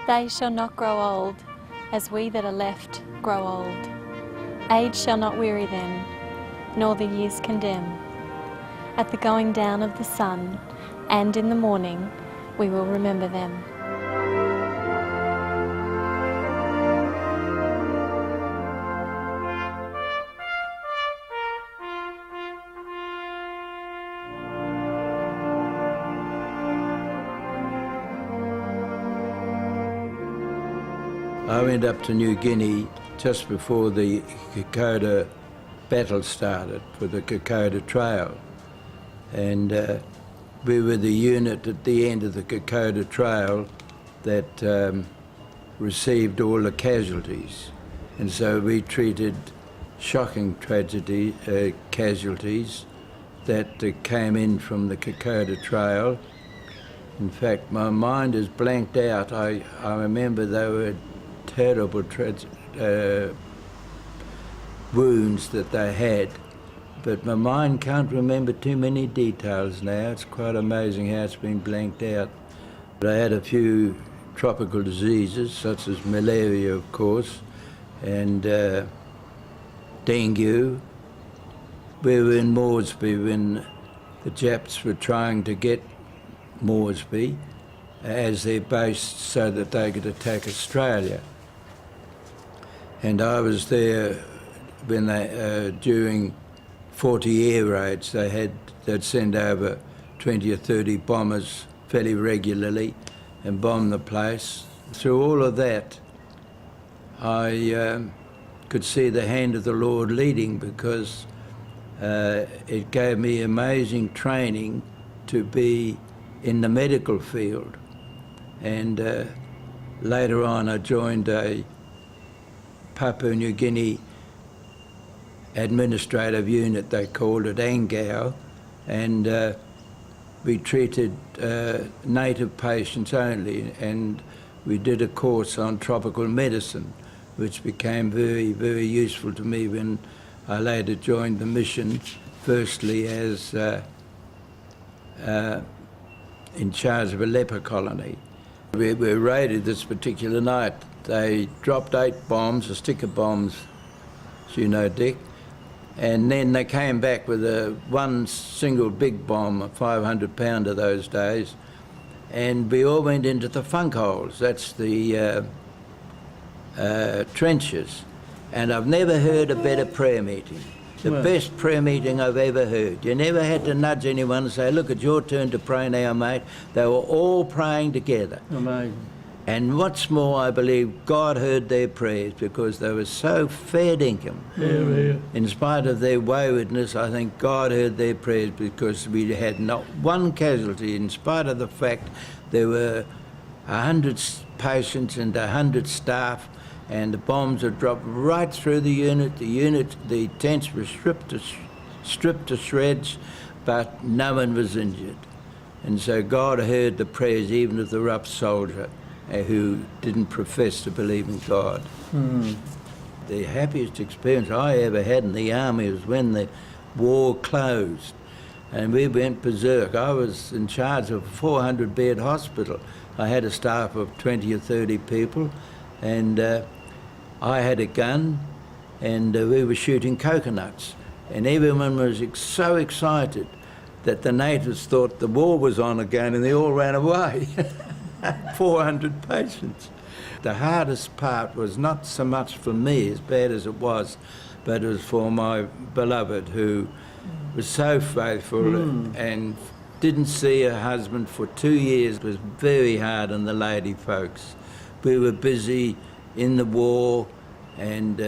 They shall not grow old, as we that are left grow old. Age shall not weary them, nor the years condemn. At the going down of the sun, and in the morning, we will remember them. I went up to New Guinea just before the Kokoda battle started for the Kokoda Trail, and we were the unit at the end of the Kokoda Trail that received all the casualties, and so we treated shocking casualties that came in from the Kokoda Trail. In fact, my mind is blanked out. I remember they were terrible wounds that they had, but my mind can't remember too many details now. It's quite amazing how it's been blanked out. But I had a few tropical diseases, such as malaria, of course, and dengue. We were in Moresby when the Japs were trying to get Moresby as their base so that they could attack Australia. And I was there when they, during 40 air raids, they'd send over 20 or 30 bombers fairly regularly and bomb the place. Through all of that, I could see the hand of the Lord leading, because it gave me amazing training to be in the medical field. And later on I joined a Papua New Guinea administrative unit, they called it ANZAC, and we treated native patients only, and we did a course on tropical medicine, which became very, very useful to me when I later joined the mission, firstly as in charge of a leper colony. We were raided this particular night. They dropped 8 bombs, a stick of bombs, as you know, Dick, and then they came back with one single big bomb, a 500-pounder those days, and we all went into the funk holes. That's the trenches, and I've never heard a better prayer meeting. The best prayer meeting I've ever heard. You never had to nudge anyone and say, look, it's your turn to pray now, mate. They were all praying together. Amazing. And what's more, I believe God heard their prayers, because they were so fair dinkum. Yeah. In spite of their waywardness, I think God heard their prayers, because we had not one casualty, in spite of the fact there were 100 patients and 100 staff, and the bombs were dropped right through the unit. The tents were stripped to shreds, but no one was injured. And so God heard the prayers even of the rough soldier who didn't profess to believe in God. The happiest experience I ever had in the army was when the war closed and we went berserk. I was in charge of a 400-bed hospital. I had a staff of 20 or 30 people, and I had a gun, and we were shooting coconuts, and everyone was so excited that the natives thought the war was on again, and they all ran away. 400 patients. The hardest part was not so much for me, as bad as it was, but it was for my beloved, who was so faithful and didn't see her husband for 2 years. It was very hard on the lady folks. We were busy in the war and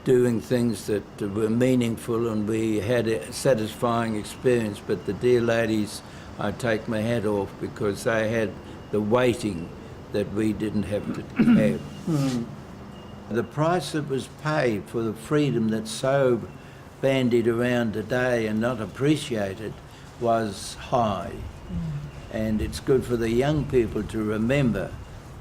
doing things that were meaningful, and we had a satisfying experience, but the dear ladies, I take my hat off, because they had the waiting that we didn't have to have. The price that was paid for the freedom that's so bandied around today and not appreciated was high. And it's good for the young people to remember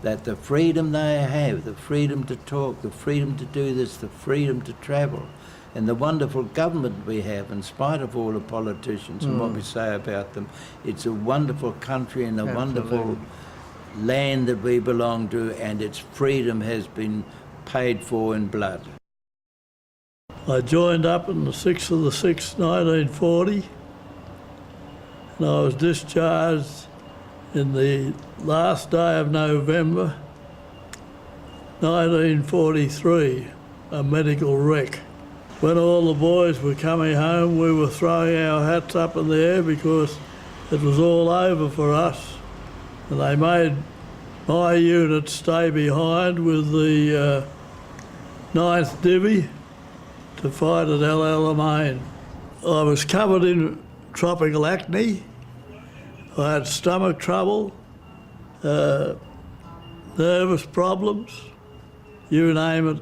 that the freedom they have, the freedom to talk, the freedom to do this, the freedom to travel, and the wonderful government we have, in spite of all the politicians and what we say about them, it's a wonderful country and a wonderful land that we belong to, and its freedom has been paid for in blood. I joined up on the 6th of the 6th, 1940, and I was discharged in the last day of November 1943, a medical wreck. When all the boys were coming home, we were throwing our hats up in the air because it was all over for us. And they made my unit stay behind with the 9th Divvy to fight at El Alamein. I was covered in tropical acne. I had stomach trouble, nervous problems, you name it.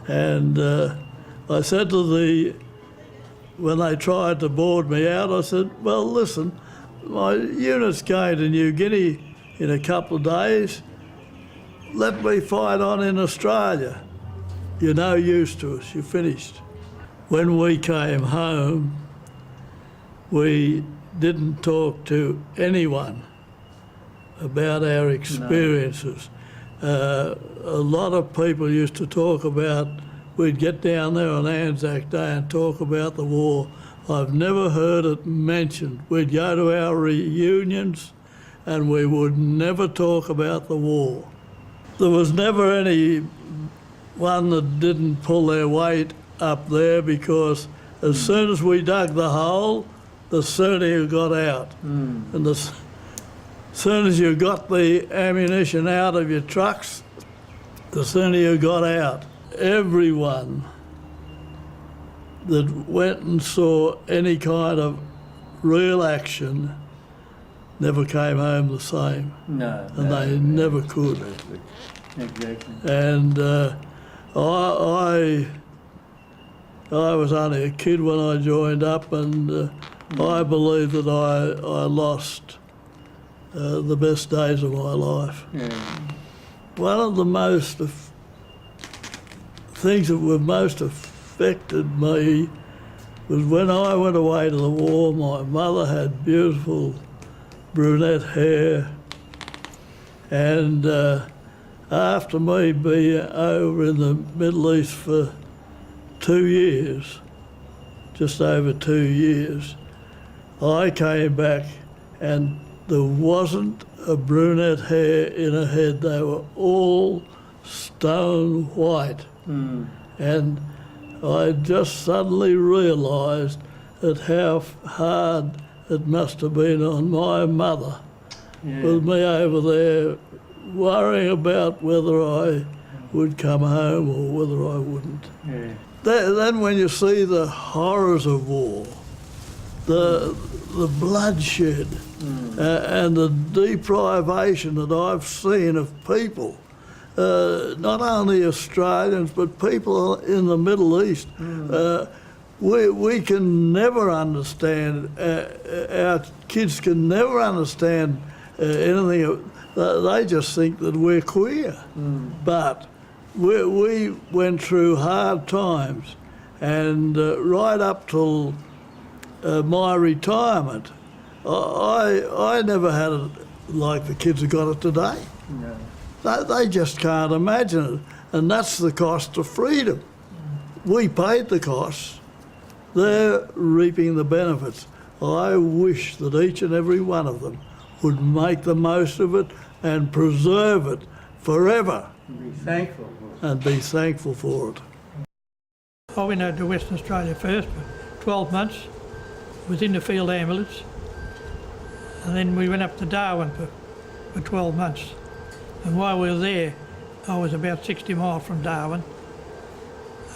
And I said to when they tried to board me out, I said, well, listen, my unit's going to New Guinea in a couple of days. Let me fight on in Australia. You're no use to us, you're finished. When we came home, we didn't talk to anyone about our experiences. No. A lot of people used to talk about, we'd get down there on ANZAC Day and talk about the war. I've never heard it mentioned. We'd go to our reunions and we would never talk about the war. There was never any one that didn't pull their weight up there, because as soon as we dug the hole, the sooner you got out. And as soon as you got the ammunition out of your trucks, the sooner you got out. Everyone that went and saw any kind of real action never came home the same. No. And they never could. Exactly. And I was only a kid when I joined up, and I believe that I lost the best days of my life. Yeah. One of the things that were most affected me was when I went away to the war. My mother had beautiful brunette hair, and after me being over in the Middle East for 2 years, just over 2 years, I came back and there wasn't a brunette hair in her head. They were all stone white. And I just suddenly realised that how hard it must have been on my mother, with me over there worrying about whether I would come home or whether I wouldn't. Yeah. Then when you see the horrors of war, the bloodshed, and the deprivation that I've seen of people, not only Australians but people in the Middle East, we can never understand, our kids can never understand anything. They just think that we're queer. But we went through hard times, and right up till my retirement, I never had it like the kids have got it today. No. They just can't imagine it, and that's the cost of freedom. We paid the costs. They're reaping the benefits. I wish that each and every one of them would make the most of it and preserve it forever. Be thankful. And be thankful for it. I went over to Western Australia first for 12 months, was in the field ambulance, and then we went up to Darwin for 12 months. And while we were there, I was about 60 miles from Darwin,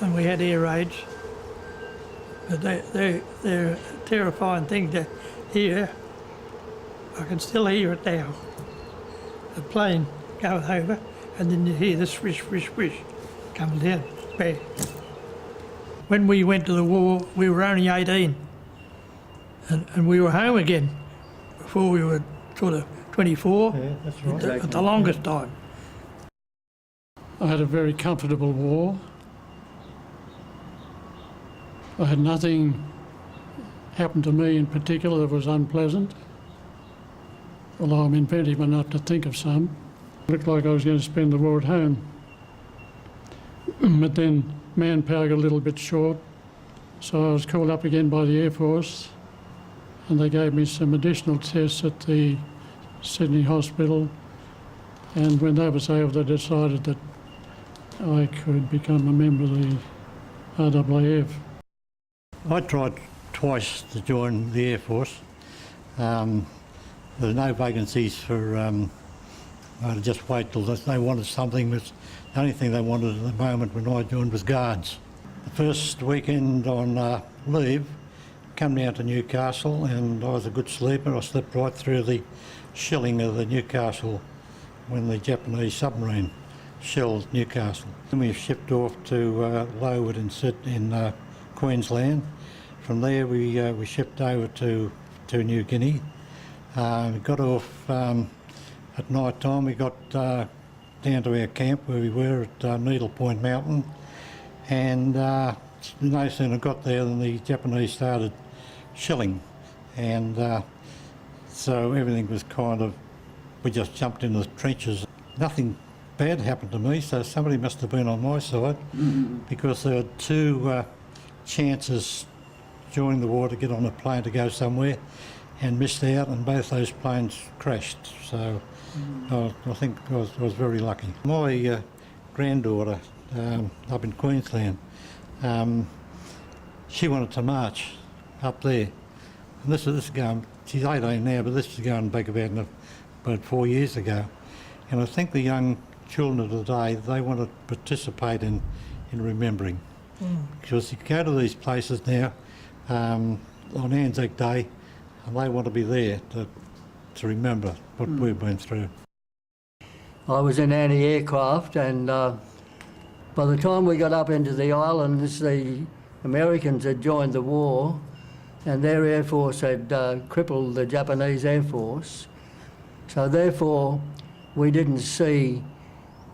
and we had air raids. But they're a terrifying thing to hear. I can still hear it now. The plane goes over, and then you hear the swish, swish, swish coming down. Bang. When we went to the war, we were only 18, and we were home again before we were sort of 24, yeah, that's right. At the longest time. I had a very comfortable war. I had nothing happen to me in particular that was unpleasant. although I'm inventive enough to think of some. It looked like I was going to spend the war at home. But then manpower got a little bit short, so I was called up again by the Air Force, and they gave me some additional tests at the Sydney Hospital, and when that was over, they decided that I could become a member of the RAAF. I tried twice to join the Air Force. There were no vacancies for, I had to just wait till they wanted something. The only thing they wanted at the moment when I joined was guards. The first weekend on leave, come down to Newcastle, and I was a good sleeper. I slept right through the shelling of the Newcastle when the Japanese submarine shelled Newcastle. Then we shipped off to Lowood in Queensland. From there we shipped over to New Guinea. We got off at night time. We got down to our camp where we were at Needle Point Mountain, and no sooner got there than the Japanese started shelling, and so everything was kind of, we just jumped into the trenches. Nothing bad happened to me, so somebody must have been on my side, because there were two chances during the war to get on a plane to go somewhere, and missed out, and both those planes crashed. So I think I was very lucky. My granddaughter up in Queensland, she wanted to march up there, and this is going, she's 18 now, but this is going back about 4 years ago. And I think the young children of today, they want to participate in remembering. Because you go to these places now on ANZAC Day, and they want to be there to remember what we've been through. I was in anti-aircraft, and by the time we got up into the islands, the Americans had joined the war, and their Air Force had crippled the Japanese Air Force. So therefore, we didn't see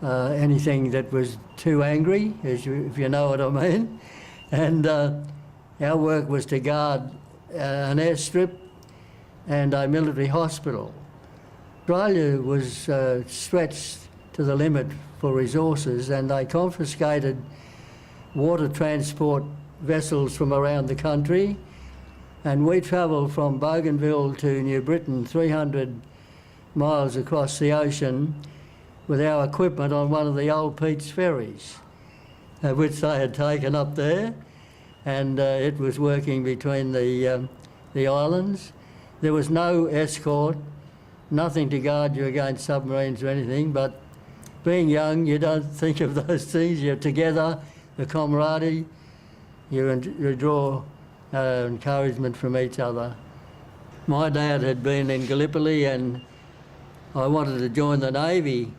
anything that was too angry, if you know what I mean. And our work was to guard an airstrip and a military hospital. Australia was stretched to the limit for resources, and they confiscated water transport vessels from around the country, and we travelled from Bougainville to New Britain, 300 miles across the ocean, with our equipment on one of the old Pete's ferries, which they had taken up there, and it was working between the islands. There was no escort, nothing to guard you against submarines or anything, but being young, you don't think of those things. You're together, the camaraderie, you draw encouragement from each other. My dad had been in Gallipoli, and I wanted to join the Navy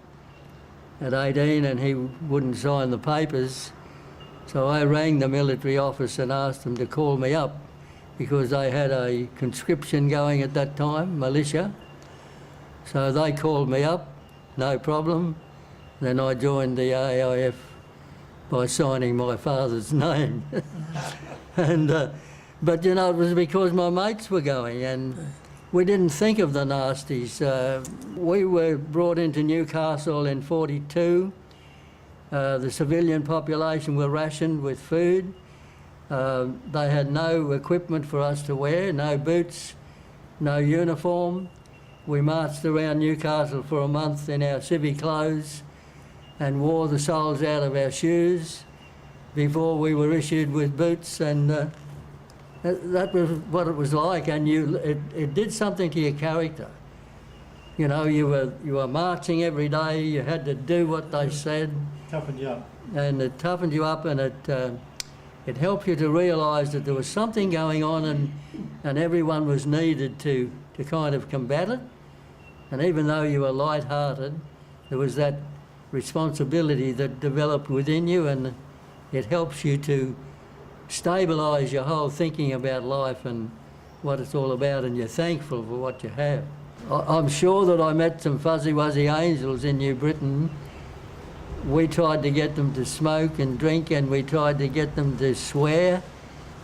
at 18, and he wouldn't sign the papers. So I rang the military office and asked them to call me up, because they had a conscription going at that time, militia. So they called me up, no problem. Then I joined the AIF by signing my father's name. But you know, it was because my mates were going, and we didn't think of the nasties. We were brought into Newcastle in '42. The civilian population were rationed with food. They had no equipment for us to wear, no boots, no uniform. We marched around Newcastle for a month in our civvy clothes and wore the soles out of our shoes before we were issued with boots, and that was what it was like, and it did something to your character. You know, you were marching every day, you had to do what they said. Toughened you up. And it toughened you up, and it helped you to realise that there was something going on, and everyone was needed to kind of combat it. And even though you were light-hearted, there was that responsibility that developed within you, and it helps you to stabilise your whole thinking about life and what it's all about, and you're thankful for what you have. I'm sure that I met some fuzzy-wuzzy angels in New Britain. We tried to get them to smoke and drink, and we tried to get them to swear,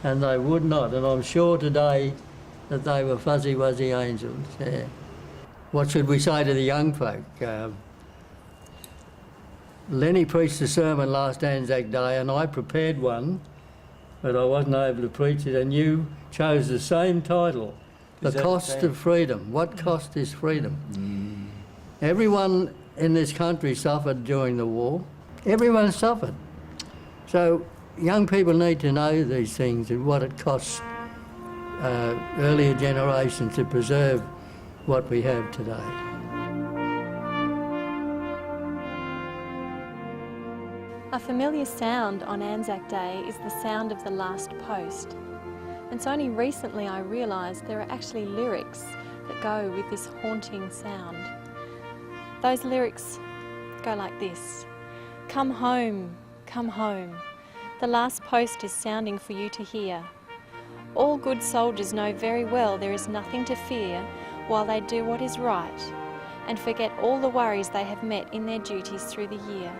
and they would not. And I'm sure today that they were fuzzy-wuzzy angels, yeah. what should we say to the young folk? Lenny preached a sermon last ANZAC Day and I prepared one, but I wasn't able to preach it, and you chose the same title, The Cost of Freedom. What cost is freedom? Everyone in this country suffered during the war. Everyone suffered. So young people need to know these things and what it costs earlier generations to preserve what we have today. A familiar sound on ANZAC Day is the sound of the last post. And it's only recently I realised there are actually lyrics that go with this haunting sound. Those lyrics go like this: "Come home, come home. The last post is sounding for you to hear. All good soldiers know very well there is nothing to fear while they do what is right and forget all the worries they have met in their duties through the year.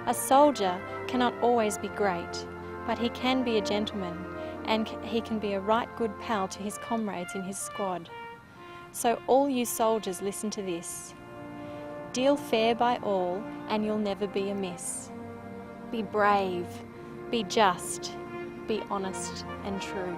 A soldier cannot always be great, but he can be a gentleman, and he can be a right good pal to his comrades in his squad. So all you soldiers, listen to this. Deal fair by all and you'll never be amiss. Be brave, be just, be honest and true."